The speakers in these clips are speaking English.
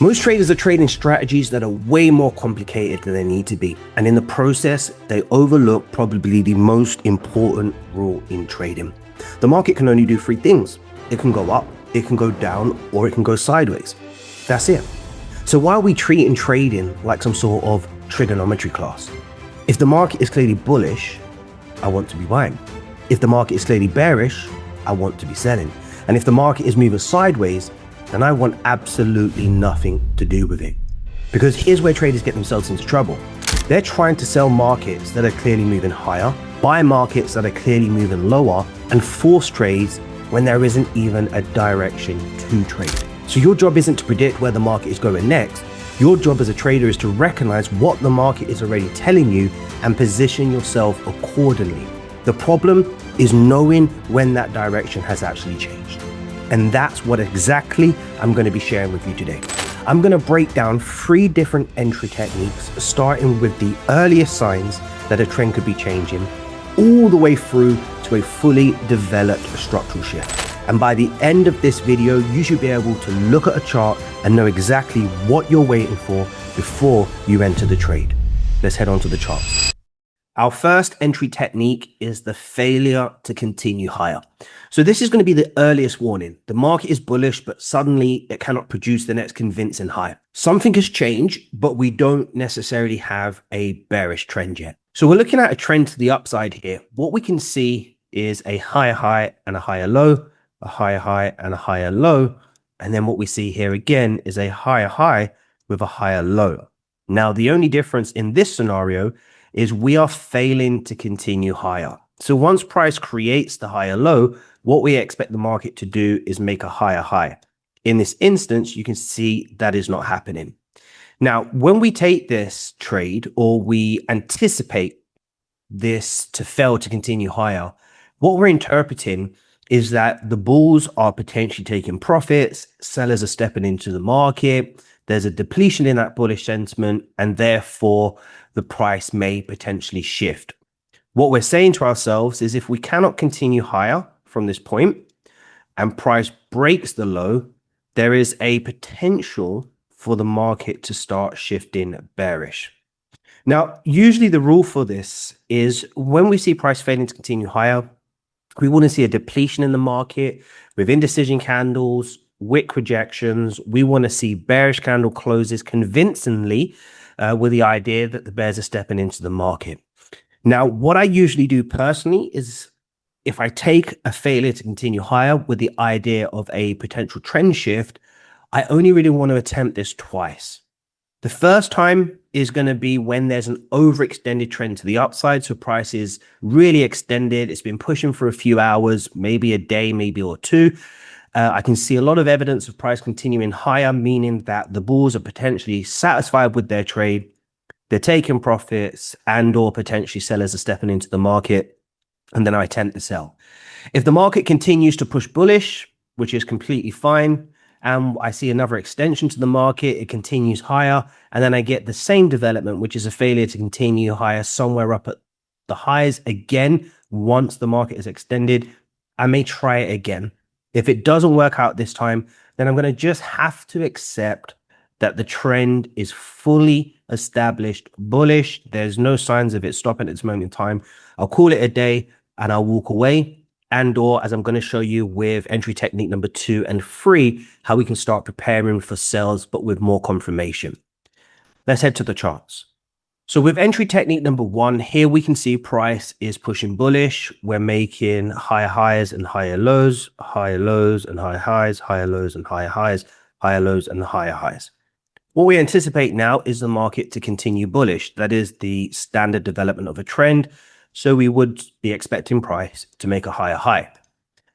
Most traders are trading strategies that are way more complicated than they need to be, and in the process, they overlook probably the most important rule in trading. The market can only do three things. It can go up, it can go down, or it can go sideways. That's it. So why are we treating trading like some sort of trigonometry class? If the market is clearly bullish, I want to be buying. If the market is clearly bearish, I want to be selling. And if the market is moving sideways, then I want absolutely nothing to do with it. Because here's where traders get themselves into trouble. They're trying to sell markets that are clearly moving higher, buy markets that are clearly moving lower, and force trades when there isn't even a direction to trade. So your job isn't to predict where the market is going next. Your job as a trader is to recognize what the market is already telling you and position yourself accordingly. The problem is knowing when that direction has actually changed. And that's what exactly I'm going to be sharing with you today. I'm going to break down 3 different entry techniques, starting with the earliest signs that a trend could be changing, all the way through to a fully developed structural shift. And by the end of this video, you should be able to look at a chart and know exactly what you're waiting for before you enter the trade. Let's head on to the chart. Our first entry technique is the failure to continue higher. So this is going to be the earliest warning. The market is bullish, but suddenly it cannot produce the next convincing high. Something has changed, but we don't necessarily have a bearish trend yet. So we're looking at a trend to the upside here. What we can see is a higher high and a higher low, a higher high and a higher low. And then what we see here again is a higher high with a higher low. Now, the only difference in this scenario is we are failing to continue higher. So once price creates the higher low, what we expect the market to do is make a higher high. In this instance, you can see that is not happening. Now, when we take this trade or we anticipate this to fail to continue higher, what we're interpreting is that the bulls are potentially taking profits, sellers are stepping into the market, there's a depletion in that bullish sentiment, and therefore the price may potentially shift. What we're saying to ourselves is if we cannot continue higher from this point and price breaks the low, there is a potential for the market to start shifting bearish. Now, usually the rule for this is when we see price failing to continue higher, we want to see a depletion in the market with indecision candles, wick rejections. We want to see bearish candle closes convincingly with the idea that the bears are stepping into the market. Now, what I usually do personally is if I take a failure to continue higher with the idea of a potential trend shift, I only really want to attempt this twice. The first time is going to be when there's an overextended trend to the upside. So price is really extended. It's been pushing for a few hours, maybe a day, maybe or two. I can see a lot of evidence of price continuing higher, meaning that the bulls are potentially satisfied with their trade. They're taking profits and or potentially sellers are stepping into the market. And then I attempt to sell. If the market continues to push bullish, which is completely fine, and I see another extension to the market, it continues higher, and then I get the same development, which is a failure to continue higher somewhere up at the highs again. Once the market is extended, I may try it again. If it doesn't work out this time, then I'm going to just have to accept that the trend is fully established bullish. There's no signs of it stopping at this moment in time. I'll call it a day and I'll walk away. And or as I'm going to show you with entry technique number 2 and 3, how we can start preparing for sales, but with more confirmation. Let's head to the charts. So with entry technique number 1, here we can see price is pushing bullish. We're making higher highs and higher lows and higher highs, higher lows and higher highs, higher lows and higher highs. What we anticipate now is the market to continue bullish. That is the standard development of a trend. So we would be expecting price to make a higher high.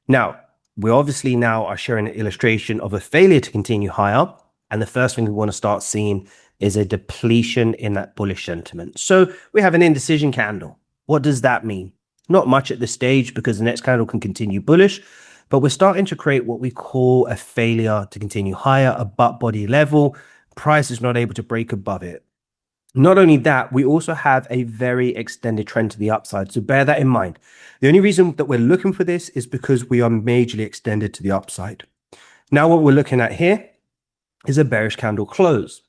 Now, we obviously now are sharing an illustration of a failure to continue higher. And the first thing we want to start seeing is a depletion in that bullish sentiment. So we have an indecision candle. What does that mean? Not much at this stage because the next candle can continue bullish, but we're starting to create what we call a failure to continue higher, a butt body level. Price is not able to break above it. Not only that, we also have a very extended trend to the upside. So bear that in mind. The only reason that we're looking for this is because we are majorly extended to the upside. Now what we're looking at here is a bearish candle close.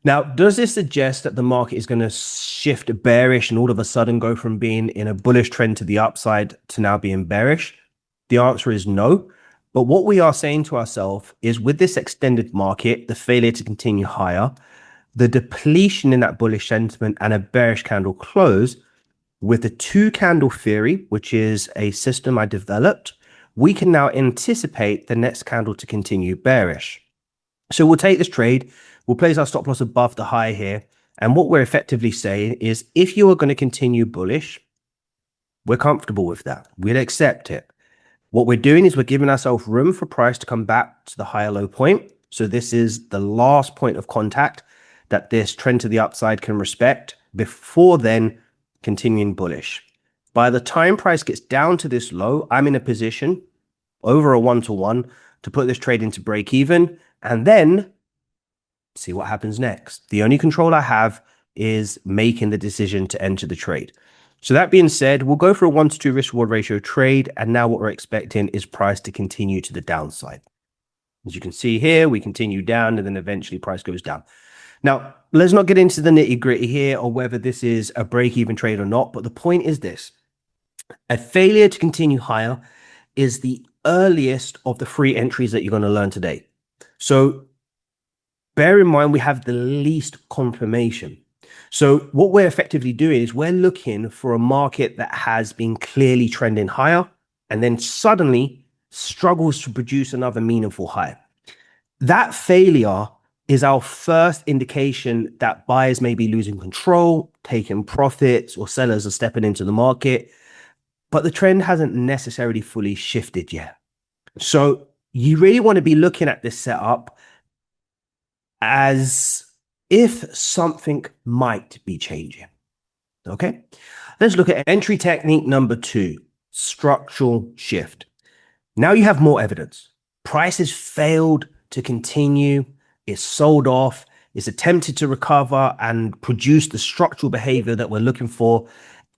Now, does this suggest that the market is going to shift bearish and all of a sudden go from being in a bullish trend to the upside to now being bearish? The answer is no. But what we are saying to ourselves is with this extended market, the failure to continue higher, the depletion in that bullish sentiment and a bearish candle close, with the two candle theory, which is a system I developed, we can now anticipate the next candle to continue bearish. So we'll take this trade, we'll place our stop loss above the high here. And what we're effectively saying is if you are going to continue bullish, we're comfortable with that. We'll accept it. What we're doing is we're giving ourselves room for price to come back to the higher low point. So this is the last point of contact that this trend to the upside can respect before then continuing bullish. By the time price gets down to this low, I'm in a position over a 1-to-1 to put this trade into break even and then see what happens next. The only control I have is making the decision to enter the trade. So that being said, we'll go for a 1-to-2 risk reward ratio trade. And now what we're expecting is price to continue to the downside. As you can see here, we continue down and then eventually price goes down. Now, let's not get into the nitty gritty here or whether this is a break-even trade or not. But the point is this. A failure to continue higher is the earliest of the 3 entries that you're going to learn today. So bear in mind, we have the least confirmation. So what we're effectively doing is we're looking for a market that has been clearly trending higher and then suddenly struggles to produce another meaningful high. That failure is our first indication that buyers may be losing control, taking profits, or sellers are stepping into the market, but the trend hasn't necessarily fully shifted yet. So you really want to be looking at this setup as if something might be changing. Okay, let's look at entry technique number 2, structural shift. Now you have more evidence. Price has failed to continue, it's sold off, it's attempted to recover and produce the structural behavior that we're looking for.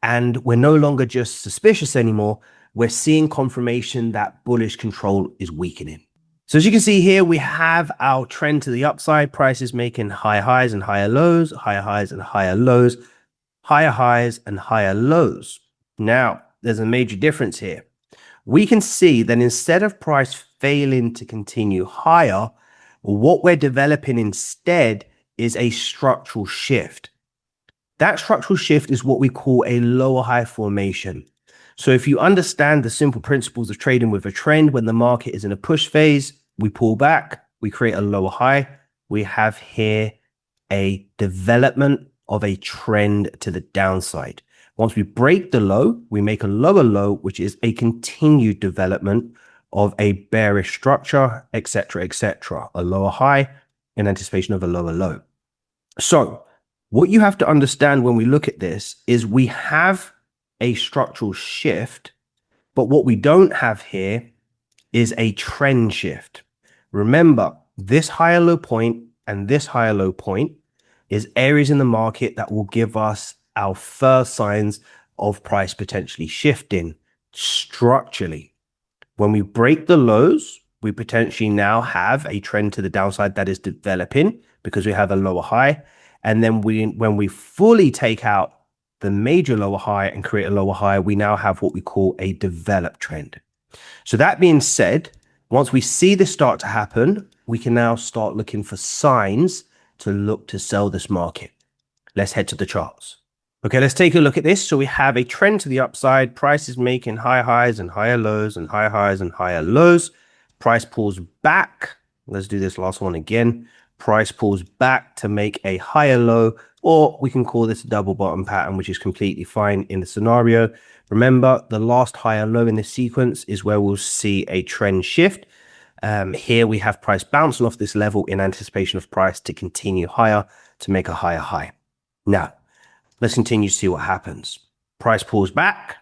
And we're no longer just suspicious anymore. We're seeing confirmation that bullish control is weakening. So as you can see here, we have our trend to the upside. Price is making higher highs and higher lows, higher highs and higher lows, higher highs and higher lows. Now, there's a major difference here. We can see that instead of price failing to continue higher, what we're developing instead is a structural shift. That structural shift is what we call a lower high formation. So if you understand the simple principles of trading with a trend, when the market is in a push phase, we pull back, we create a lower high. We have here a development of a trend to the downside. Once we break the low, we make a lower low, which is a continued development of a bearish structure, etc., etc. A lower high in anticipation of a lower low. So what you have to understand when we look at this is we have a structural shift, but what we don't have here is a trend shift. Remember, this higher low point and this higher low point is areas in the market that will give us our first signs of price potentially shifting structurally. When we break the lows, we potentially now have a trend to the downside that is developing because we have a lower high. And then when we fully take out the major lower high and create a lower high, we now have what we call a developed trend. So that being said, once we see this start to happen, we can now start looking for signs to look to sell this market. Let's head to the charts. Okay, let's take a look at this. So we have a trend to the upside. Price is making higher highs and higher lows and higher highs and higher lows. Price pulls back. Let's do this last one again. Price pulls back to make a higher low, or we can call this a double bottom pattern, which is completely fine in the scenario. Remember, the last higher low in this sequence is where we'll see a trend shift. Here we have price bouncing off this level in anticipation of price to continue higher to make a higher high. Now, let's continue to see what happens. Price pulls back,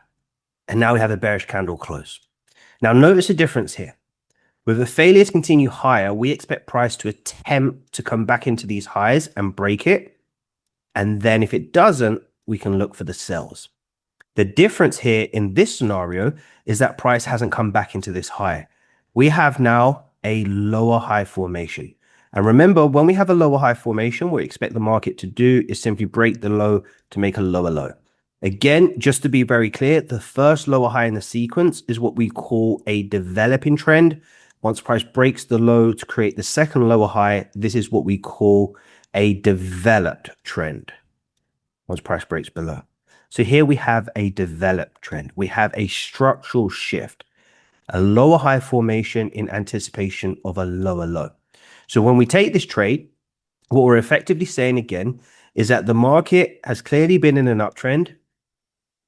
and now we have a bearish candle close. Now, notice a difference here. With a failure to continue higher, we expect price to attempt to come back into these highs and break it. And then if it doesn't, we can look for the sells. The difference here in this scenario is that price hasn't come back into this high. We have now a lower high formation. And remember, when we have a lower high formation, what we expect the market to do is simply break the low to make a lower low. Again, just to be very clear, the first lower high in the sequence is what we call a developing trend. Once price breaks the low to create the second lower high, this is what we call a developed trend. Once price breaks below. So here we have a developed trend. We have a structural shift, a lower high formation in anticipation of a lower low. So when we take this trade, what we're effectively saying again is that the market has clearly been in an uptrend.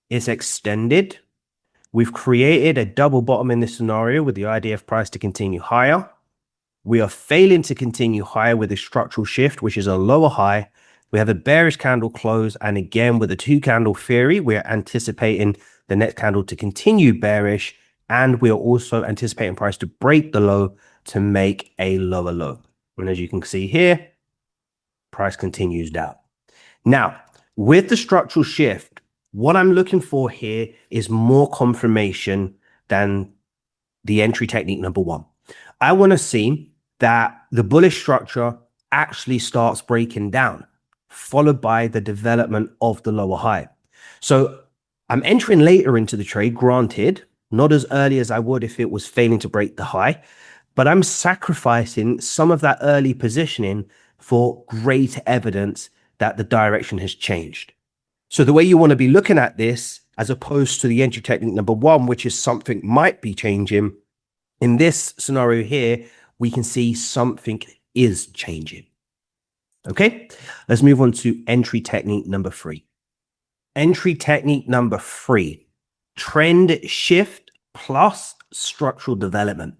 It's extended. We've created a double bottom in this scenario with the idea of price to continue higher. We are failing to continue higher with a structural shift, which is a lower high. We have a bearish candle close. And again, with the two candle theory, we're anticipating the next candle to continue bearish. And we are also anticipating price to break the low to make a lower low. And as you can see here, price continues down. Now, with the structural shift, what I'm looking for here is more confirmation than the entry technique number one. I want to see that the bullish structure actually starts breaking down, followed by the development of the lower high. So I'm entering later into the trade, granted, not as early as I would if it was failing to break the high, but I'm sacrificing some of that early positioning for greater evidence that the direction has changed. So the way you want to be looking at this, as opposed to the entry technique number one, which is something might be changing, in this scenario here, we can see something is changing. Okay, let's move on to entry technique number three. Entry technique number three, trend shift plus structural development.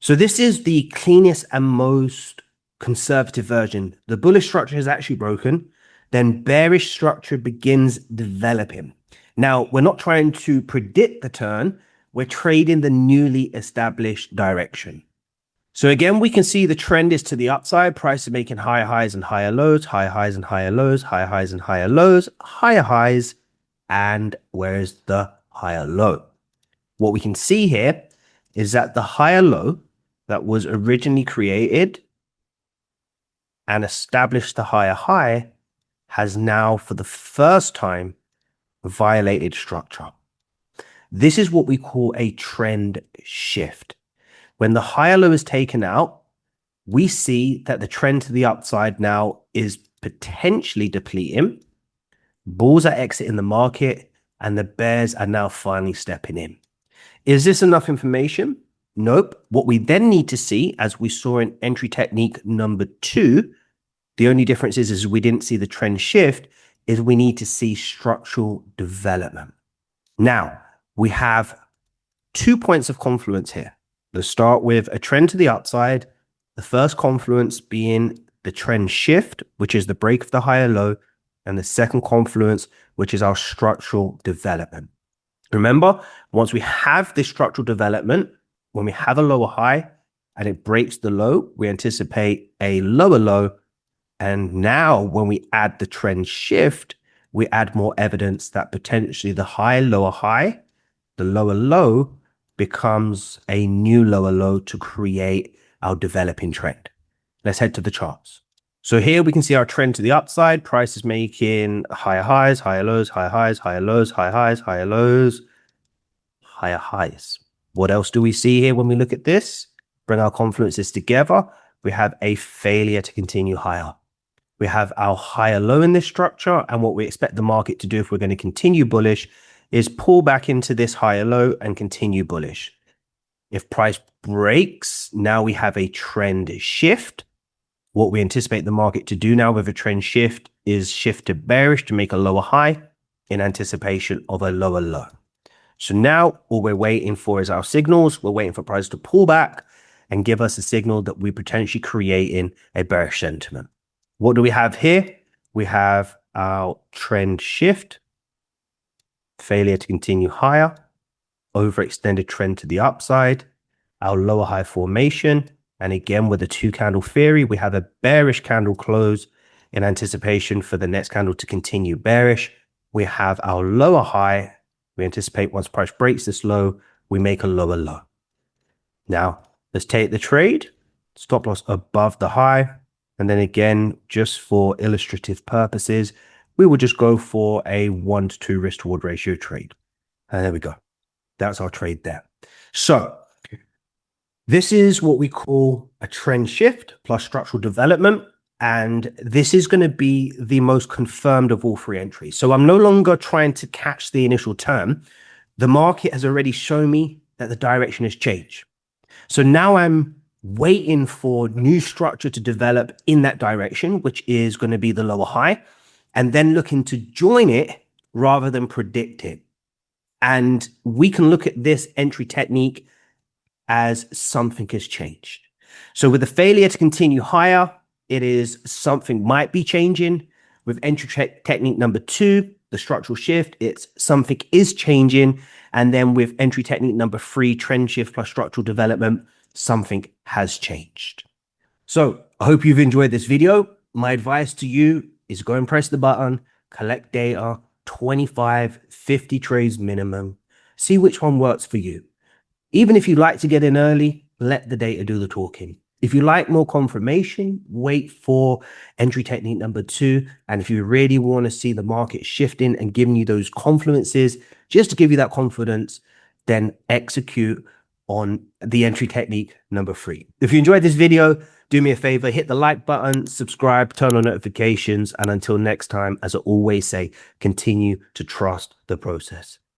So this is the cleanest and most conservative version. The bullish structure is actually broken. Then bearish structure begins developing. Now, we're not trying to predict the turn. We're trading the newly established direction. So again, we can see the trend is to the upside. Price is making higher highs and higher lows, higher highs and higher lows, higher highs and higher lows, higher highs, and where's the higher low? What we can see here is that the higher low that was originally created and established the higher high has now, for the first time, violated structure. This is what we call a trend shift. When the higher low is taken out, we see that the trend to the upside now is potentially depleting. Bulls are exiting the market and the bears are now finally stepping in. Is this enough information? Nope. What we then need to see, as we saw in entry technique number two, the only difference is we didn't see the trend shift, is we need to see structural development. Now, we have 2 points of confluence here. Let's start with a trend to the upside. The first confluence being the trend shift, which is the break of the higher low, and the second confluence, which is our structural development. Remember, once we have this structural development, when we have a lower high and it breaks the low, we anticipate a lower low. And now when we add the trend shift, we add more evidence that potentially the high, lower high, the lower low becomes a new lower low to create our developing trend. Let's head to the charts. So here we can see our trend to the upside. Price is making higher highs, higher lows, higher highs, higher lows, higher highs, higher lows, higher highs. What else do we see here when we look at this? Bring our confluences together. We have a failure to continue higher. We have our higher low in this structure. And what we expect the market to do if we're going to continue bullish is pull back into this higher low and continue bullish. If price breaks, now we have a trend shift. What we anticipate the market to do now with a trend shift is shift to bearish to make a lower high in anticipation of a lower low. So now all we're waiting for is our signals. We're waiting for price to pull back and give us a signal that we're potentially creating a bearish sentiment. What do we have here? We have our trend shift, failure to continue higher, overextended trend to the upside, our lower high formation. And again, with the two candle theory, we have a bearish candle close in anticipation for the next candle to continue bearish. We have our lower high. We anticipate once price breaks this low, we make a lower low. Now, let's take the trade. Stop loss above the high. And then again, just for illustrative purposes, we will just go for a 1-to-2 risk reward ratio trade. And there we go. That's our trade there. So this is what we call a trend shift plus structural development. And this is going to be the most confirmed of all three entries. So I'm no longer trying to catch the initial turn. The market has already shown me that the direction has changed. So now I'm waiting for new structure to develop in that direction, which is going to be the lower high, and then looking to join it rather than predict it. And we can look at this entry technique as something has changed. So with the failure to continue higher, it is something might be changing. With entry technique number 2, the structural shift, it's something is changing. And then with entry technique number 3, trend shift plus structural development, something has changed. So I hope you've enjoyed this video. My advice to you is go and press the button, collect data, 25, 50 trades minimum, see which one works for you. Even if you like to get in early, let the data do the talking. If you like more confirmation, wait for entry technique number 2. And if you really want to see the market shifting and giving you those confluences, just to give you that confidence, then execute on the entry technique number 3. If you enjoyed this video, do me a favor, hit the like button, subscribe, turn on notifications. And until next time, as I always say, continue to trust the process.